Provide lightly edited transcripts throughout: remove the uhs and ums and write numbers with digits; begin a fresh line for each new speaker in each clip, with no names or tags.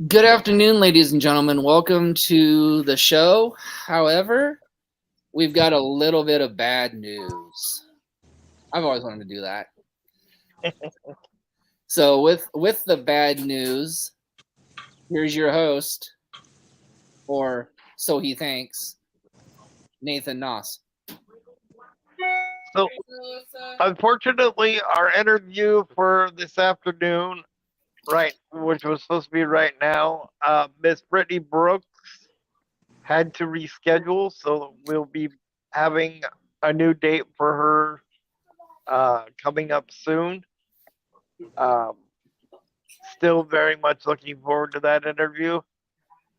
Good afternoon, ladies and gentlemen. Welcome to the show. However, we've got a little bit of bad news. I've always wanted to do that. So with the bad news, here's your host, or so he thinks, Nathan Noss.
So, unfortunately, our interview for this afternoon, right, which was supposed to be right now, Miss Brittnie Brooks had to reschedule, so we'll be having a new date for her coming up soon. Um, Still very much looking forward to that interview.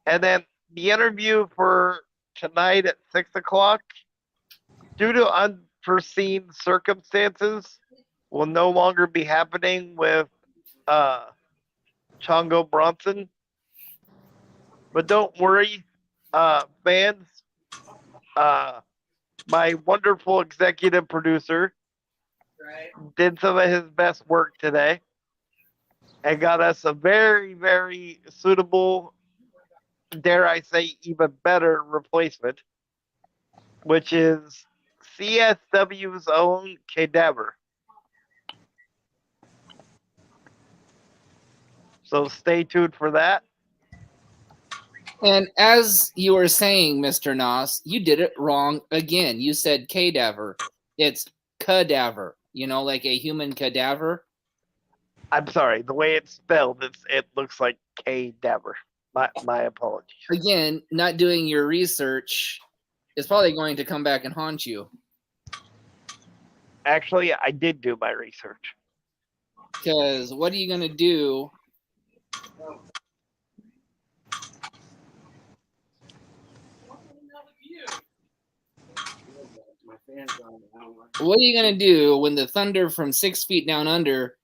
And then the interview for tonight at 6 o'clock, due to unforeseen circumstances, will no longer be happening with uh, Chongo Bronson. But don't worry, fans. Uh, my wonderful executive producer did some of his best work today and got us a very, very suitable, dare I say, even better replacement, which is CSW's own Cadaver. So stay tuned for that.
And as you were saying, Mr. Noss, you did it wrong again. You said cadaver. It's cadaver. Like a human cadaver.
I'm sorry, the way it's spelled, it looks like Cadaver. My apologies.
Again, not doing your research is probably going to come back and haunt you.
Actually, I did do my research.
Because what are you going to do? What are you going to do when the thunder from 6 feet down under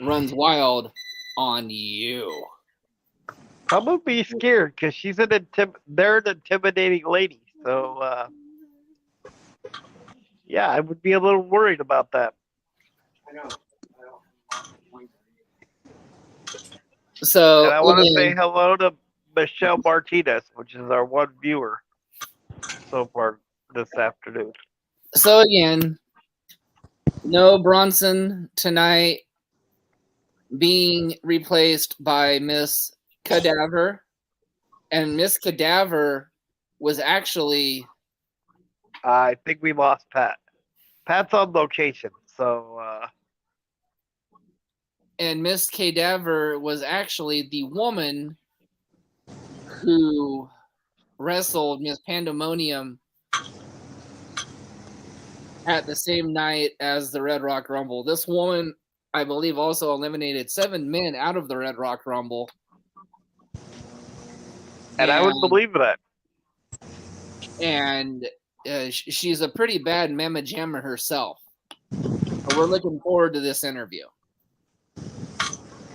runs wild on you?
I'm gonna be scared because they're an intimidating lady. So yeah, I would be a little worried about that.
So
And I want to say hello to Michelle Martinez, which is our one viewer so far this afternoon.
So again, no Bronson tonight, being replaced by Miss Cadaver. And Miss Cadaver was actually...
I think we lost Pat. Pat's on location, so...
And Miss Cadaver was actually the woman who wrestled Miss Pandemonium at the same night as the Red Rock Rumble. This woman, I believe, also eliminated 7 men out of the Red Rock Rumble.
And I would believe that.
And she's a pretty bad mamma jammer herself. But we're looking forward to this interview.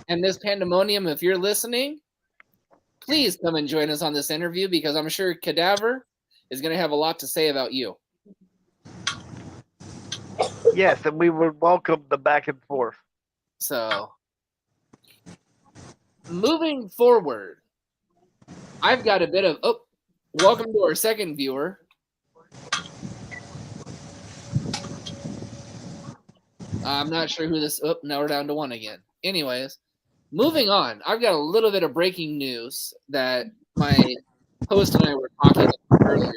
And Miss Pandemonium, if you're listening, please come and join us on this interview, because I'm sure Cadaver is going to have a lot to say about you.
Yes, and we would welcome the back and forth.
So, moving forward, I've got a bit of... Oh, welcome to our second viewer. I'm not sure who this... Oh, now we're down to one again. Anyways, moving on, I've got a little bit of breaking news that my host and I were talking about earlier.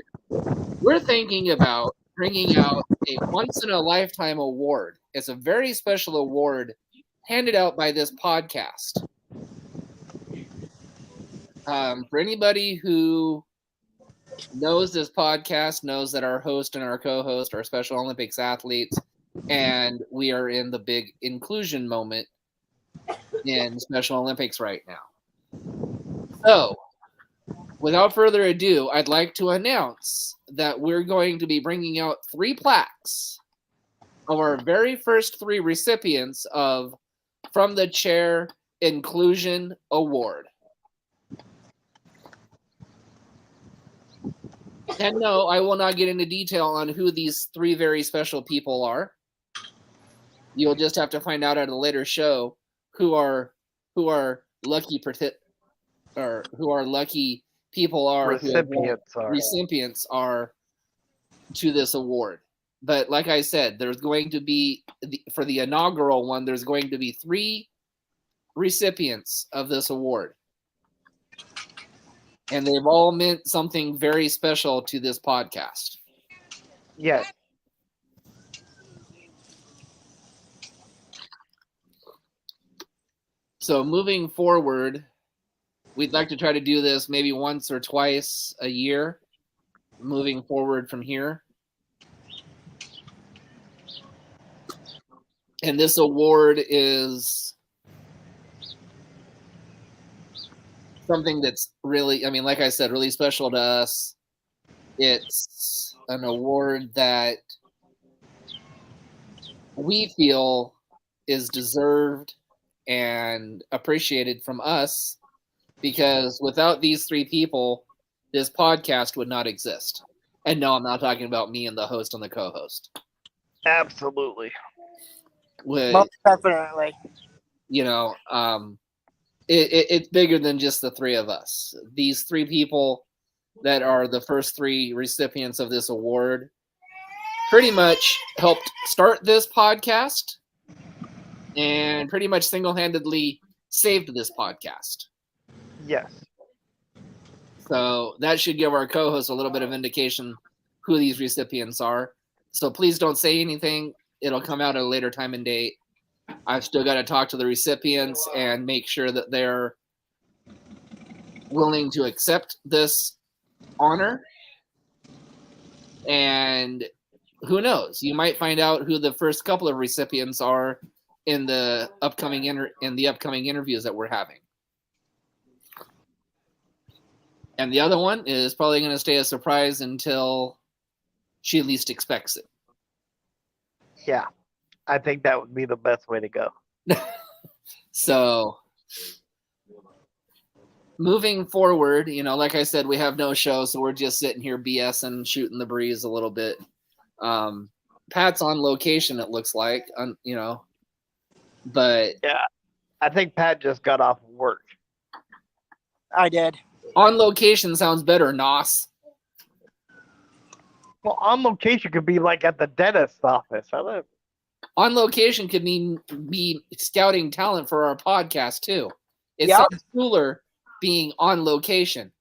We're thinking about bringing out a once-in-a-lifetime award. It's a very special award handed out by this podcast. For anybody who knows this podcast, knows that our host and our co-host are Special Olympics athletes, and we are in the big inclusion moment in Special Olympics right now. So, without further ado, I'd like to announce that we're going to be bringing out 3 plaques of our very first 3 recipients of From the Chair Inclusion Award. And no, I will not get into detail on who these 3 very special people are. You'll just have to find out at a later show who our who our lucky or who our lucky people are recipients are to this award. But like I said, there's going to be for the inaugural one, there's going to be 3 recipients of this award. And they've all meant something very special to this podcast.
Yes.
So moving forward, we'd like to try to do this maybe once or twice a year, moving forward from here. And this award is something that's really, I mean, like I said, really special to us. It's an award that we feel is deserved and appreciated from us, because without these 3 people, this podcast would not exist. And no, I'm not talking about me and the host and the co-host.
Absolutely.
Most definitely.
You know, it's bigger than just the 3 of us. These 3 people that are the first 3 recipients of this award pretty much helped start this podcast and pretty much single-handedly saved this podcast.
Yes.
So that should give our co-host a little bit of indication who these recipients are. So please don't say anything. It'll come out at a later time and date. I've still got to talk to the recipients and make sure that they're willing to accept this honor. And who knows? You might find out who the first couple of recipients are in the upcoming interviews that we're having. And the other one is probably going to stay a surprise until she least expects it.
Yeah, I think that would be the best way to go.
So, moving forward, you know, like I said, we have no show, so we're just sitting here BSing, shooting the breeze a little bit. Pat's on location, it looks like, you know, but
yeah, I think Pat just got off work.
I did.
On location sounds better, Nos.
Well, on location could be like at the dentist's office.
On location could mean be scouting talent for our podcast too. It
Yep.
sounds cooler being on location.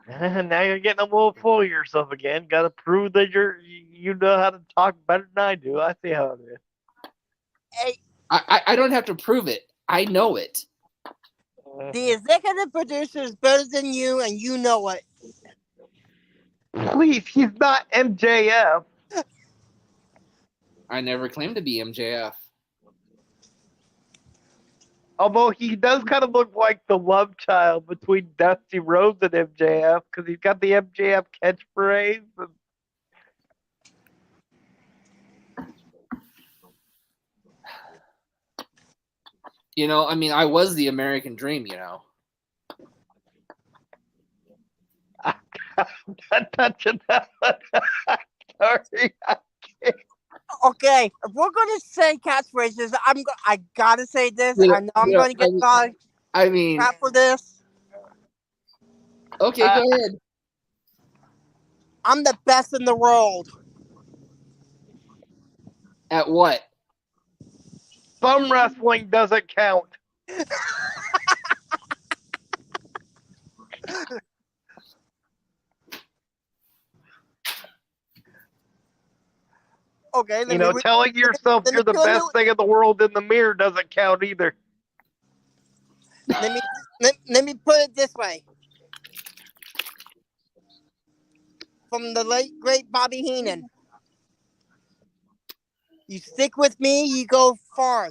Now you're getting a little full of yourself again. Got to prove that you know how to talk better than I do. I see how it is.
Hey,
I don't have to prove it. I know it.
the executive producer is better than you, and you know it.
Please, he's not MJF.
I never claimed to be MJF.
Although he does kind of look like the love child between Dusty Rhodes and MJF, because he's got the MJF catchphrase.
You know, I mean, I was the American dream, you know.
I'm not touching that one. Sorry.
Okay, if we're gonna say catchphrases, I gotta say this.
Yeah,
I know I'm gonna get
I mean,
crap for this.
okay, go ahead.
I'm the best in the world.
At what?
Some wrestling doesn't count.
Okay,
You know, telling yourself you're the best thing in the world in the mirror doesn't count either.
let me put it this way. From the late great Bobby Heenan. You stick with me, you go far.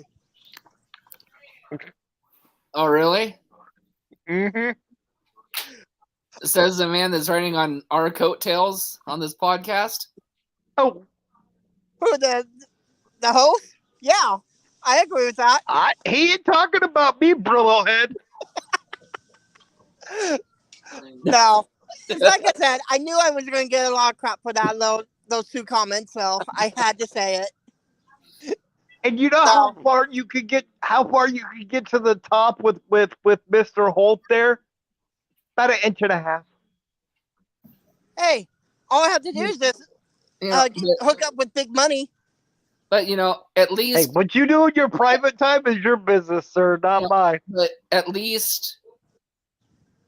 Oh, really?
Mm-hmm.
Says the man that's riding on our coattails on this podcast.
Oh,
Who, the host? Yeah, I agree with that.
he ain't talking about me, Brillo head.
No, like I said, I knew I was going to get a lot of crap for those 2 comments, so I had to say it.
And you know how far you could get? How far you could get to the top with Mr. Holt there? About 1.5 inches.
Hey, all I have to do is just hook up with big money.
But at
Hey,
least
what you do in your private time is your business, sir, not mine.
But at least,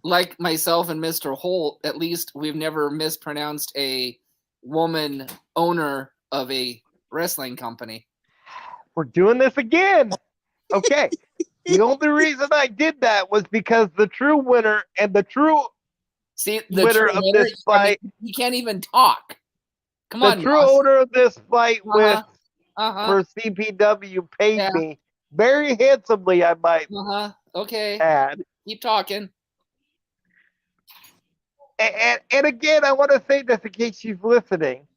like myself and Mr. Holt, at least we've never mispronounced a woman owner of a wrestling company.
We're doing this again. Okay. The only reason I did that was because the true winner and the true winner of this fight.
He can't even talk. Come on,
the true
Ross.
owner of this fight for CPW paid
Yeah.
me very handsomely, I might
Okay.
add.
Keep talking.
And again, I want to say this in case she's listening.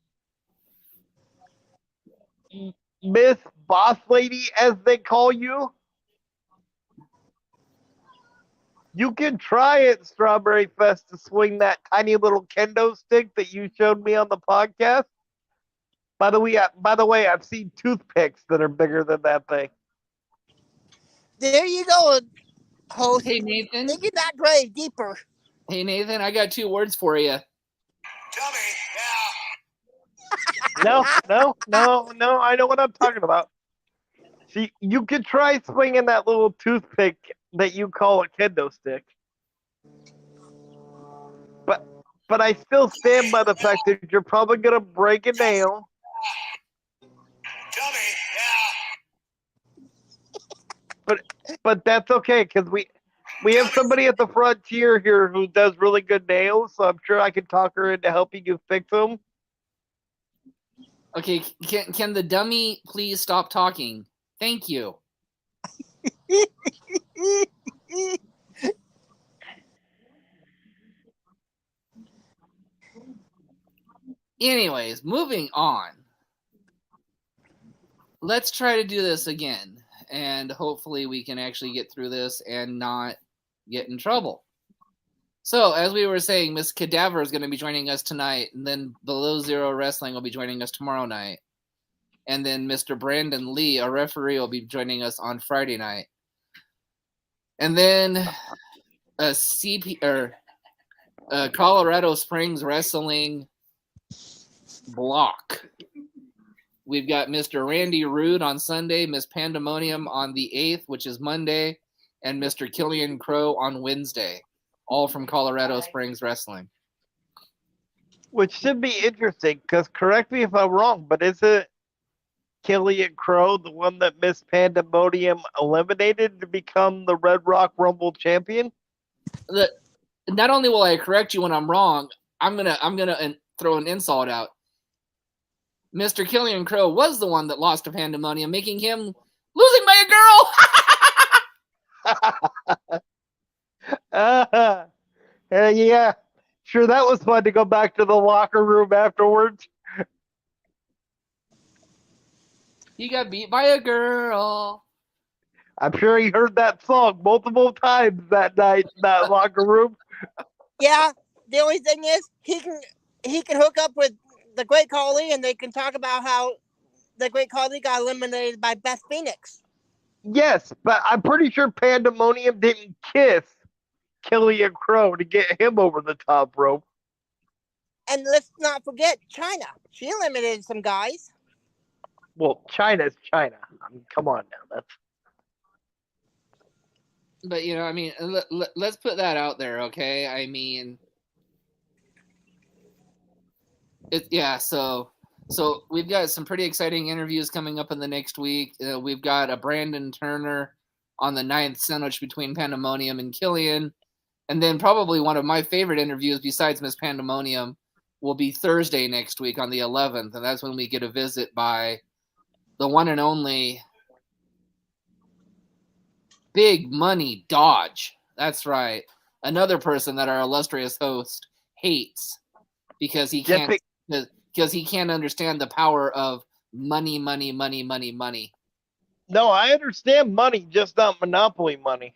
Miss Boss Lady, as they call you, you can try at Strawberry Fest to swing that tiny little kendo stick that you showed me on the podcast. By the way, I've seen toothpicks that are bigger than that thing.
There you go, host.
Hey, Nathan.
Dig that grave deeper.
Hey, Nathan, I got 2 words for you.
Dummy,
No, I know what I'm talking about. See, you could try swinging that little toothpick that you call a kendo stick. But I still stand by the fact that you're probably going to break a nail.
Dummy,
But that's okay, because we have somebody at the frontier here who does really good nails, so I'm sure I can talk her into helping you fix them.
Okay, can the dummy please stop talking? Thank you. Anyways, moving on. Let's try to do this again, and hopefully we can actually get through this and not get in trouble. So, as we were saying, Miss Cadaver is going to be joining us tonight, and then Below Zero Wrestling will be joining us tomorrow night. And then Mr. Brandon Lee, our referee, will be joining us on Friday night. And then Colorado Springs Wrestling block. We've got Mr. Randy Rude on Sunday, Miss Pandemonium on the 8th, which is Monday, and Mr. Killian Crow on Wednesday, all from Colorado Springs Wrestling.
Which should be interesting, because correct me if I'm wrong, but is it Killian Crow the one that Miss Pandemonium eliminated to become the Red Rock Rumble champion?
Not only will I correct you when I'm wrong, I'm gonna throw an insult out. Mr. Killian Crow was the one that lost to Pandemonium, making him losing by a girl.
Yeah, sure, that was fun to go back to the locker room afterwards.
He got beat by a girl.
I'm sure he heard that song multiple times that night in that locker room.
Yeah, the only thing is he can hook up with the Great Khali and they can talk about how the Great Khali got eliminated by Beth Phoenix.
Yes, but I'm pretty sure Pandemonium didn't kiss Killian Crow to get him over the top rope.
And let's not forget China. She eliminated some guys.
Well, China's China. I mean, come on now.
But, I mean, let's put that out there, okay? I mean, so we've got some pretty exciting interviews coming up in the next week. We've got a Brandon Turner on the 9th, sandwich between Pandemonium and Killian. And then probably one of my favorite interviews besides Miss Pandemonium will be Thursday next week on the 11th. And that's when we get a visit by the one and only Big Money Dodge. That's right. Another person that our illustrious host hates because he can't understand the power of money.
No, I understand money, just not Monopoly money.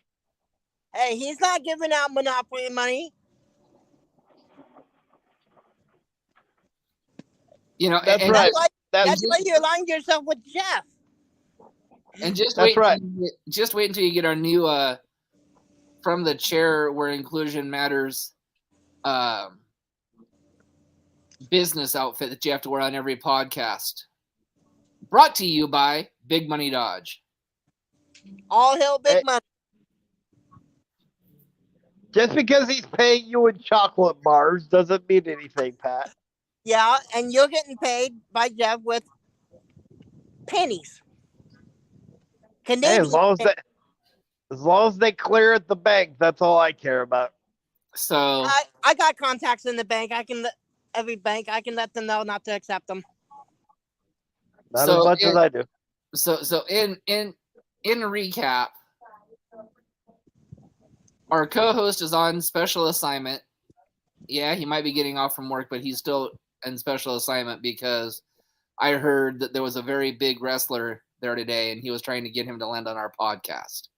Hey, he's not giving out Monopoly money.
That's right.
That's why you aligned yourself with Jeff.
And just
That's right.
wait until you get our new from the chair where inclusion matters business outfit that you have to wear on every podcast. Brought to you by Big Money Dodge.
All hail Big Money.
Just because he's paying you in chocolate bars doesn't mean anything, Pat.
Yeah, and you're getting paid by Jeff with pennies.
Hey, as long as they clear at the bank, that's all I care about.
So
I got contacts in the bank. Every bank I can let them know not to accept them.
Not as much as I do.
So in recap, our co-host is on special assignment. Yeah, he might be getting off from work, but he's still in special assignment because I heard that there was a very big wrestler there today, and he was trying to get him to land on our podcast.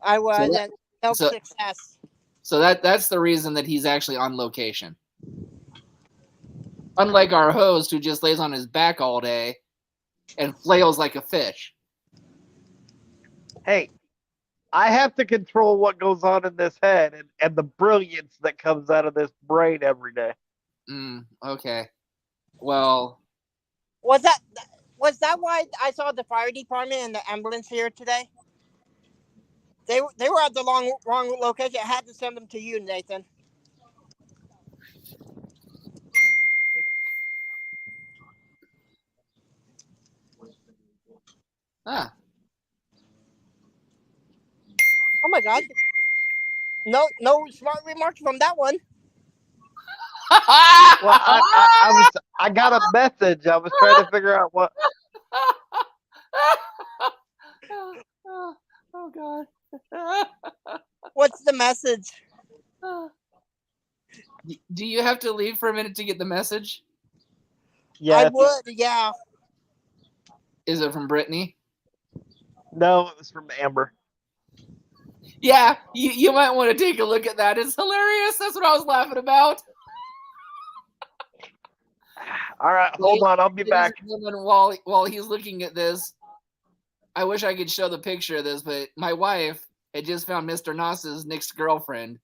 I was, and no success.
So that's the reason that he's actually on location. Unlike our host, who just lays on his back all day and flails like a fish.
Hey, I have to control what goes on in this head and the brilliance that comes out of this brain every day.
Okay. Well,
was that why I saw the fire department and the ambulance here today? They were at the wrong location. I had to send them to you, Nathan.
Oh
my God. No smart remarks from that one.
Well, I got a message. I was trying to figure out what.
Oh God.
What's the message?
Do you have to leave for a minute to get the message?
Yeah.
I would, yeah.
Is it from Brittnie?
No, it was from Amber.
Yeah, you might want to take a look at that. It's hilarious. That's what I was laughing about.
All right, hold on. I'll be back.
While he's looking at this, I wish I could show the picture of this, but my wife had just found Mr. Noss's next girlfriend.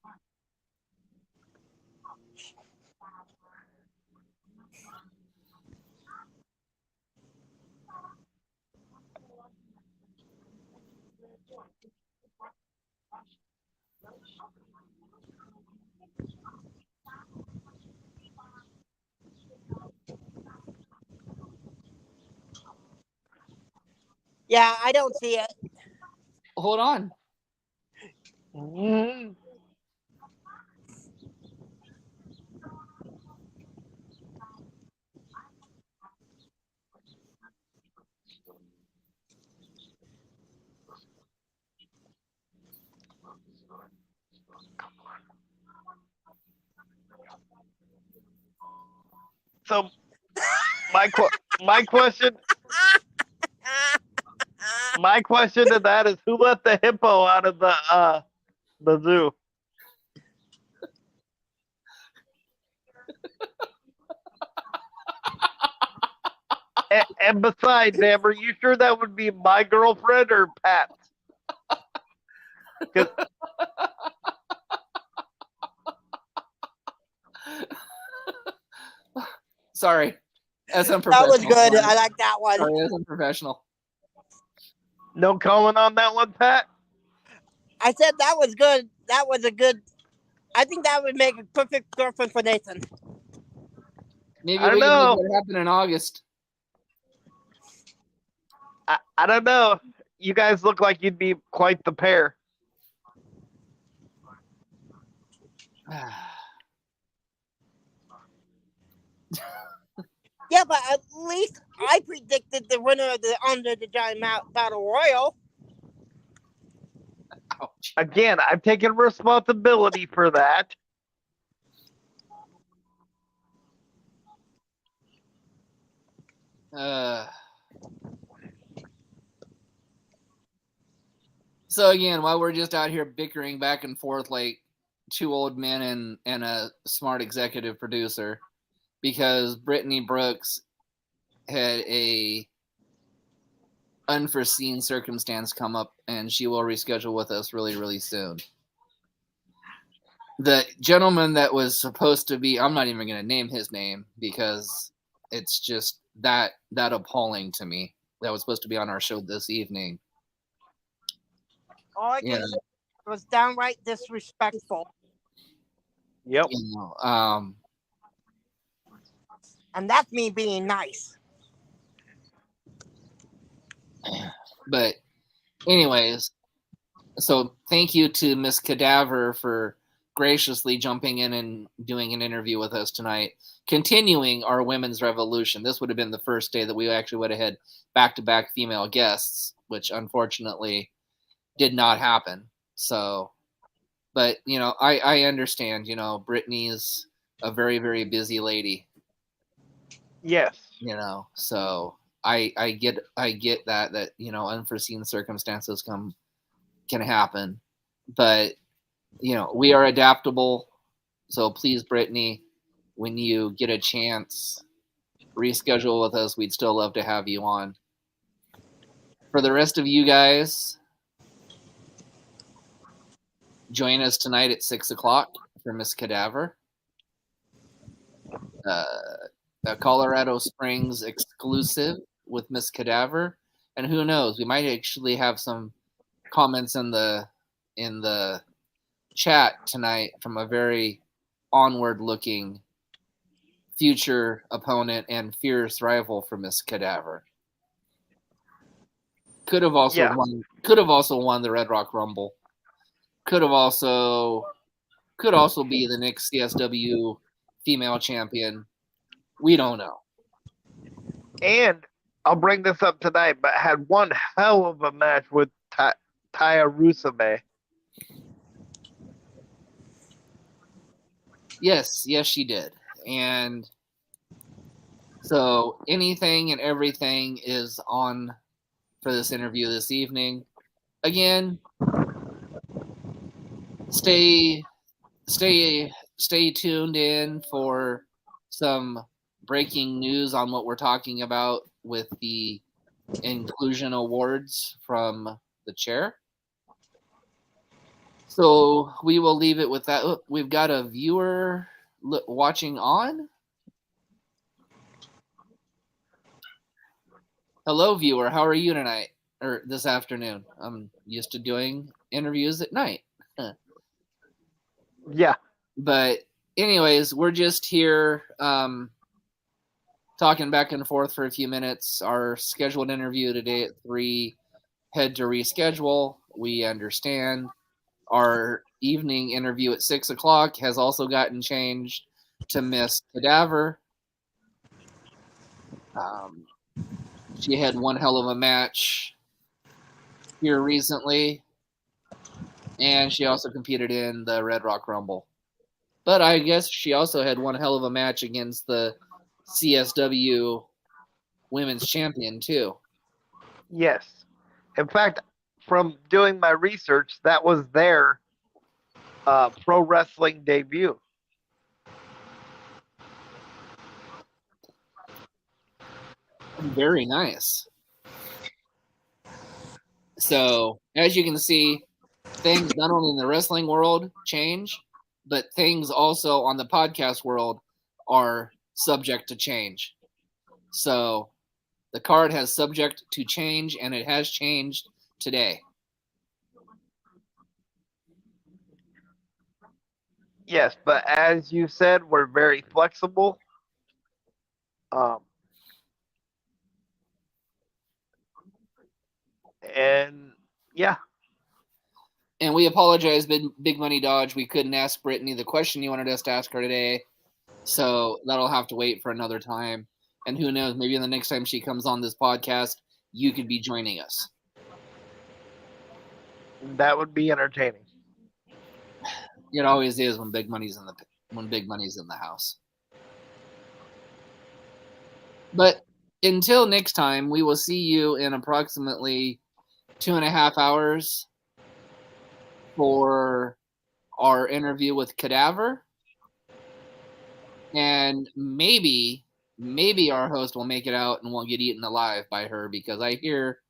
Yeah, I don't see it.
Hold on.
So, my question to that is, who let the hippo out of the zoo? and besides, Amber, you sure that would be my girlfriend or Pat's?
Sorry. That's unprofessional.
That was good. I like that one.
Sorry, that's unprofessional.
No comment on that one, Pat?
I said that was good. That was a good. I think that would make a perfect girlfriend for Nathan.
Maybe we can make it happen in August.
I don't know. You guys look like you'd be quite the pair.
Yeah, but at least I predicted the winner of the Under the Giant Battle Royal.
Ouch.
Again, I'm taking responsibility for that.
So again, while we're just out here bickering back and forth like two old men and a smart executive producer, because Brittnie Brooks had a unforeseen circumstance come up, and she will reschedule with us really, really soon. The gentleman that was supposed to be, I'm not even going to name his name because it's just that appalling to me. That was supposed to be on our show this evening.
All I can say was downright disrespectful.
Yep.
And that's me being nice.
But anyways, so thank you to Miss Cadaver for graciously jumping in and doing an interview with us tonight, continuing our women's revolution. This would have been the first day that we actually would have had back-to-back female guests, which unfortunately did not happen. So, but, I understand, Brittnie is a very, very busy lady.
Yes.
So I get that, unforeseen circumstances can happen, but we are adaptable. So please, Brittnie, when you get a chance, reschedule with us. We'd still love to have you on. For the rest of you guys, join us tonight at 6:00 for Miss Cadaver. A Colorado Springs exclusive with Miss Cadaver. And who knows, we might actually have some comments in the chat tonight from a very onward-looking future opponent and fierce rival for Miss Cadaver. Could have also won the Red Rock Rumble. Could also be the next CSW female champion. We don't know.
And I'll bring this up tonight, but had one hell of a match with Taya Rusame.
Yes, she did. And so anything and everything is on for this interview this evening. Again, stay tuned in for some breaking news on what we're talking about with the inclusion awards from the chair. So we will leave it with that. Oh, we've got a viewer watching on. Hello, viewer. How are you tonight or this afternoon? I'm used to doing interviews at night.
Yeah.
But anyways, we're just here talking back and forth for a few minutes. Our scheduled interview today at 3 had to reschedule. We understand. Our evening interview at 6:00 has also gotten changed to Miss Cadaver. She had one hell of a match here recently, and she also competed in the Red Rock Rumble. But I guess she also had one hell of a match against the CSW Women's Champion, too.
Yes. In fact, from doing my research, that was their pro wrestling debut.
Very nice. So, as you can see, things not only in the wrestling world change, but things also on the podcast world are subject to change. So, the card has subject to change, and it has changed today.
Yes, but as you said, we're very flexible. And yeah.
And we apologize, Big Money Dodge. We couldn't ask Brittnie the question you wanted us to ask her today. So that'll have to wait for another time. And who knows, maybe the next time she comes on this podcast, you could be joining us.
That would be entertaining.
It always is when big money's in the house. But until next time, we will see you in approximately 2.5 hours for our interview with Cadaver. And maybe maybe our host will make it out and won't get eaten alive by her because I hear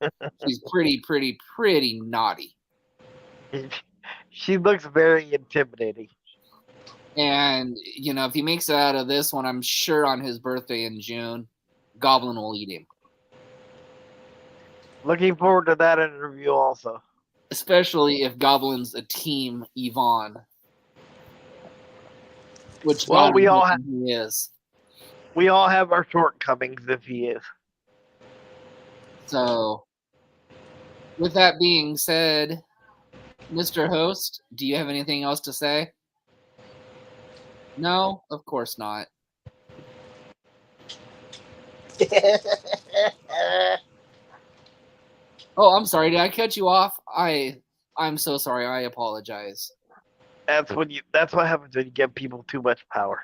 she's pretty naughty.
She looks very intimidating.
And, if he makes it out of this one, I'm sure on his birthday in June, Goblin will eat him.
Looking forward to that interview also.
Especially if Goblin's a team Yvonne. Which
Well,
he is.
We all have our shortcomings if he is.
So, with that being said, Mr. Host, do you have anything else to say? No, of course not. Oh, I'm sorry. Did I cut you off? I'm so sorry. I apologize.
That's what happens when you give people too much power.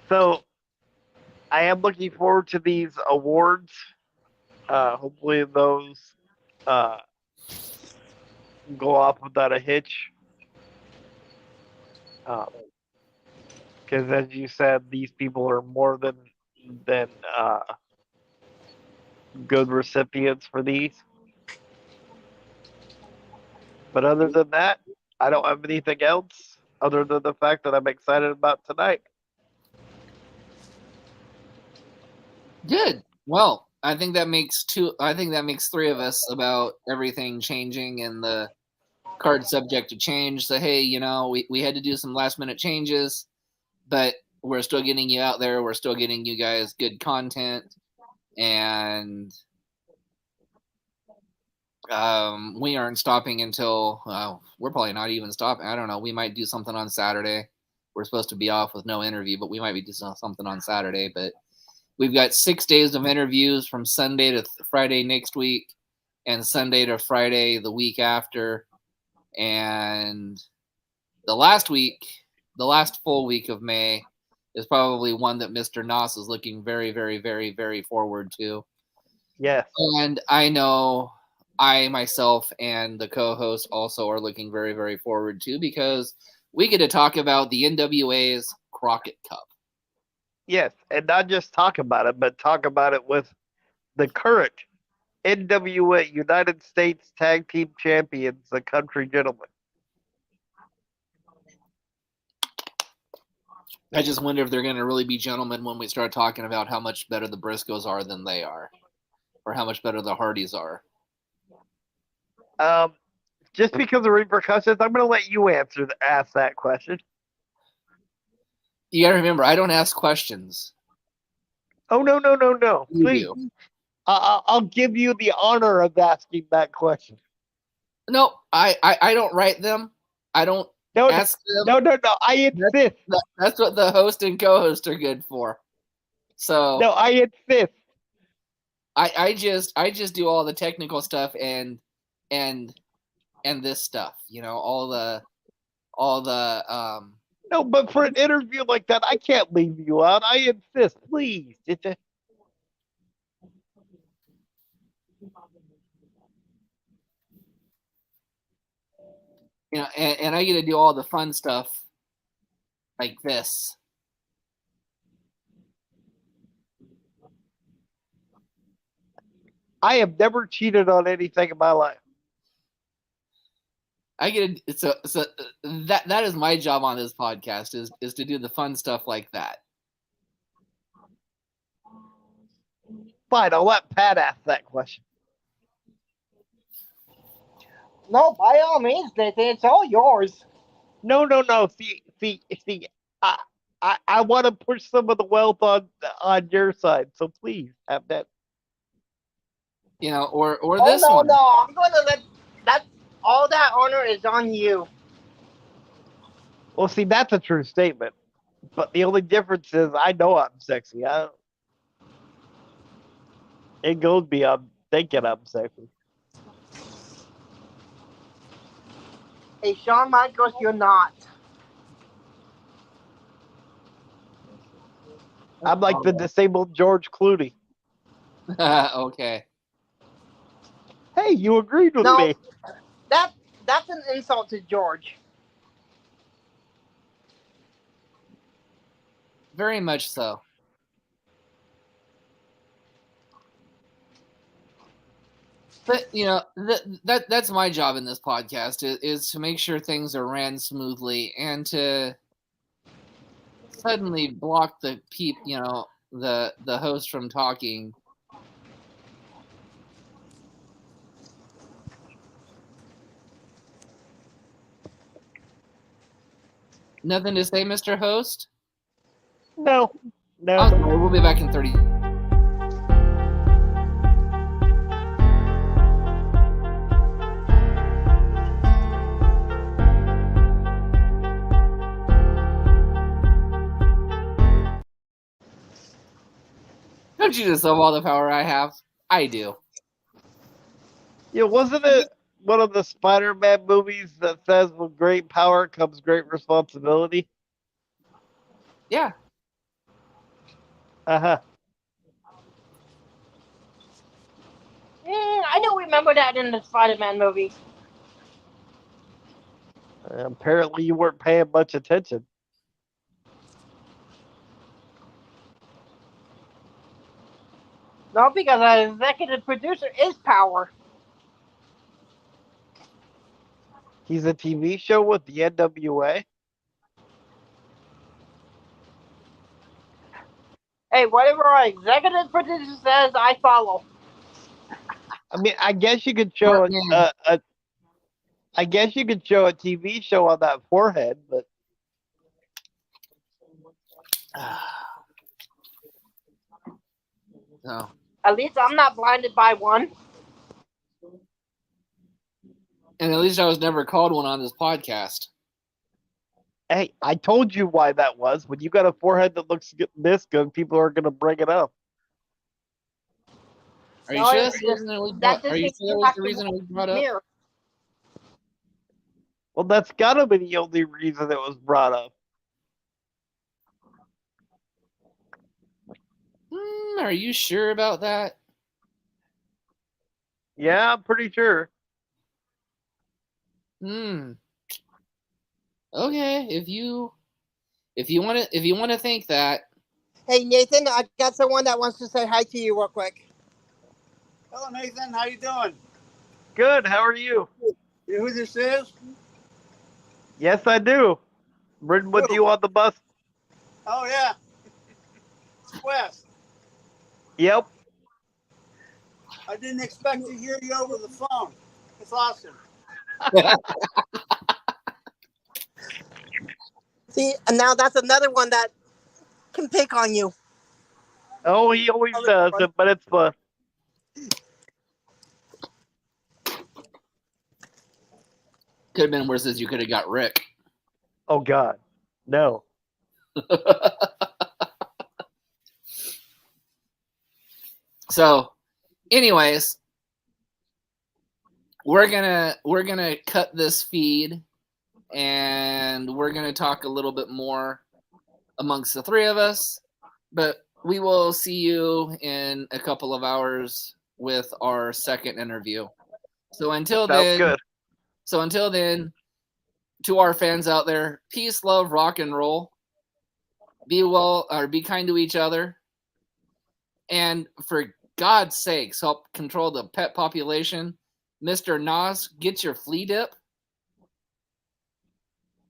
So I am looking forward to these awards. Hopefully those go off without a hitch. Because as you said, these people are more than good recipients for these. But other than that, I don't have anything else other than the fact that I'm excited about tonight.
Good. Well, I think that makes three of us about everything changing and the card subject to change. So hey, we had to do some last minute changes, but we're still getting you out there. We're still getting you guys good content, and we aren't stopping until we're probably not even stopping. I don't know. We might do something on Saturday. We're supposed to be off with no interview, but we might be doing something on Saturday. But we've got 6 days of interviews from Sunday to Friday next week, and Sunday to Friday the week after. And the last full week of May is probably one that Mr. Noss is looking very, very, very, very forward to.
Yes.
And I know I myself and the co-host also are looking very, very forward to, because we get to talk about the NWA's Crockett Cup. Yes,
and not just talk about it, but talk about it with the current NWA United States Tag Team Champions, the Country Gentlemen.
I just wonder if they're going to really be gentlemen when we start talking about how much better the Briscoes are than they are, or how much better the Hardys are.
Just because of repercussions, I'm going to let you ask that question.
You got to remember, I don't ask questions.
Oh, no.
You
Please.
do.
I'll give you the honor of asking that question.
No, I don't write them. I don't ask them.
No. I insist.
That's what the host and co-host are good for. So
no, I insist.
I just do all the technical stuff and this stuff. All the.
No, but for an interview like that, I can't leave you out. I insist, please.
And I get to do all the fun stuff like this.
I have never cheated on anything in my life.
I get it. So that is my job on this podcast is to do the fun stuff like that.
Fine, I'll let Pat ask that question.
No, by all means, Nathan, it's all yours.
No. See. I want to push some of the wealth on your side, so please have that.
Or this one.
No, I'm going to let that. All that honor is on you.
Well, see, that's a true statement. But the only difference is I know I'm sexy. It goes beyond thinking I'm sexy.
Hey, Shawn Michaels, you're not.
I'm like the disabled George Clooney.
Okay.
Hey, you agreed with me.
That's an insult to George.
Very much so. But that's my job in this podcast is to make sure things are ran smoothly and to suddenly block the the host from talking. Nothing to say, Mr. Host?
No.
I'm sorry, we'll be back in 30. Don't you just love all the power I have? I do.
Yeah, wasn't it one of the Spider-Man movies that says with great power comes great responsibility?
Yeah.
Uh-huh.
I don't remember that in the Spider-Man movie.
Apparently you weren't paying much attention.
No, because an executive producer is power.
He's a TV show with the NWA.
Hey, whatever our executive producer says, I follow.
I mean, I guess you could show I guess you could show a TV show on that forehead, but
No.
At least I'm not blinded by one.
And at least I was never called one on this podcast.
hey, I told you why that was. When you got a forehead that looks this good, people are going to bring it up.
Are you
No,
sure
it's
that's the
just-
reason it was
that
brought?
just
Are you
means
sure that
you
was
have
the
to
reason it was brought up?
mirror.
Well, that's got to be the only reason it was brought up.
Are you sure about that?
Yeah, I'm pretty sure.
Okay, if you want to think that.
Hey, Nathan, I got someone that wants to say hi to you real quick.
Hello, Nathan. How you doing?
Good. How are you?
You know who this is?
Yes, I do. Ridden with
Who?
you on the bus.
Oh, yeah. It's Wes.
Yep.
I didn't expect to hear you over the phone. It's awesome.
See, and now that's another one that can pick on you.
Oh, he always does it, but it's fun.
Could have been worse as you could have got Rick.
Oh God, no.
So, anyways, we're gonna cut this feed, and we're gonna talk a little bit more amongst the three of us. But we will see you in a couple of hours with our second interview. So until
Sounds good.
to our fans out there, peace, love, rock and roll. Be well, or be kind to each other. And for God's sakes, help control the pet population. Mr. Nas, get your flea dip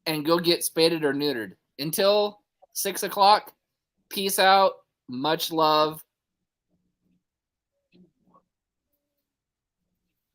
and go get spaded or neutered. Until 6 o'clock, peace out. Much love.